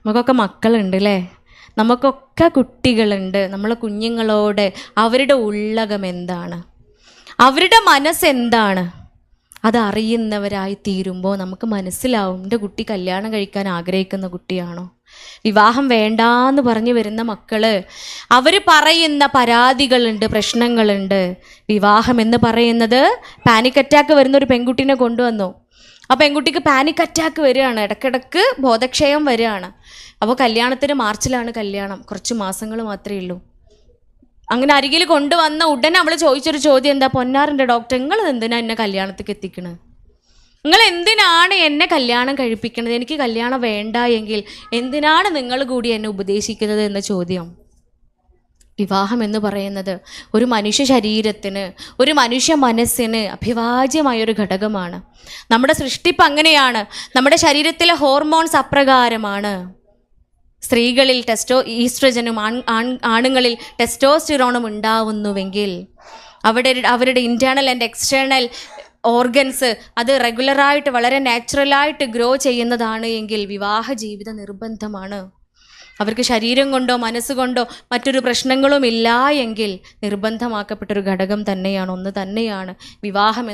നമുക്കൊക്കെ മക്കളുണ്ട് അല്ലേ? നമുക്കൊക്കെ കുട്ടികളുണ്ട്. നമ്മളെ കുഞ്ഞുങ്ങളോട് അവരുടെ ഉള്ളകം എന്താണ്, അവരുടെ മനസ്സെന്താണ്, അതറിയുന്നവരായി തീരുമ്പോൾ നമുക്ക് മനസ്സിലാവും എൻ്റെ കുട്ടി കല്യാണം കഴിക്കാൻ ആഗ്രഹിക്കുന്ന കുട്ടിയാണോ. വിവാഹം വേണ്ടാന്ന് പറഞ്ഞു വരുന്ന മക്കള്, അവർ പറയുന്ന പരാതികളുണ്ട്, പ്രശ്നങ്ങളുണ്ട്. വിവാഹം എന്ന് പറയുന്നത്, പാനിക് അറ്റാക്ക് വരുന്ന ഒരു പെൺകുട്ടീനെ കൊണ്ടുവന്നു. ആ പെൺകുട്ടിക്ക് പാനിക് അറ്റാക്ക് വരികയാണ്, ഇടയ്ക്കിടയ്ക്ക് ബോധക്ഷയം വരികയാണ്. അപ്പോൾ കല്യാണത്തിന് മാർച്ചിലാണ് കല്യാണം, കുറച്ച് മാസങ്ങൾ മാത്രമേ ഉള്ളൂ. അങ്ങനെ അരികിൽ കൊണ്ടുവന്ന ഉടനെ അവൾ ചോദിച്ചൊരു ചോദ്യം എന്താ, പൊന്നാറിൻ്റെ ഡോക്ടർ, നിങ്ങൾ എന്തിനാ എന്നെ കല്യാണത്തേക്ക് എത്തിക്കണത്? നിങ്ങൾ എന്തിനാണ് എന്നെ കല്യാണം കഴിപ്പിക്കുന്നത്? എനിക്ക് കല്യാണം വേണ്ട എങ്കിൽ എന്തിനാണ് നിങ്ങൾ കൂടി എന്നെ ഉപദേശിക്കുന്നത് എന്ന ചോദ്യം. വിവാഹം എന്ന് പറയുന്നത് ഒരു മനുഷ്യ ശരീരത്തിന്, ഒരു മനുഷ്യ മനസ്സിന് അഭിവാജ്യമായൊരു ഘടകമാണ്. നമ്മുടെ സൃഷ്ടിപ്പ് അങ്ങനെയാണ്. നമ്മുടെ ശരീരത്തിലെ ഹോർമോൺസ് അപ്രകാരമാണ്. സ്ത്രീകളിൽ ഈസ്ട്രജനും ആണുങ്ങളിൽ ടെസ്റ്റോസ്റ്റിറോണും ഉണ്ടാവുന്നുവെങ്കിൽ അവരുടെ ഇൻറ്റേർണൽ ആൻഡ് എക്സ്റ്റേണൽ ഓർഗൻസ് അത് റെഗുലറായിട്ട് വളരെ നാച്ചുറലായിട്ട് ഗ്രോ ചെയ്യുന്നതാണ് എങ്കിൽ വിവാഹ ജീവിതം നിർബന്ധമാണ്. അവർക്ക് ശരീരം കൊണ്ടോ മനസ്സുകൊണ്ടോ മറ്റൊരു പ്രശ്നങ്ങളും ഇല്ല എങ്കിൽ നിർബന്ധമാക്കപ്പെട്ടൊരു ഘടകം തന്നെയാണ്, ഒന്ന് തന്നെയാണ് വിവാഹം.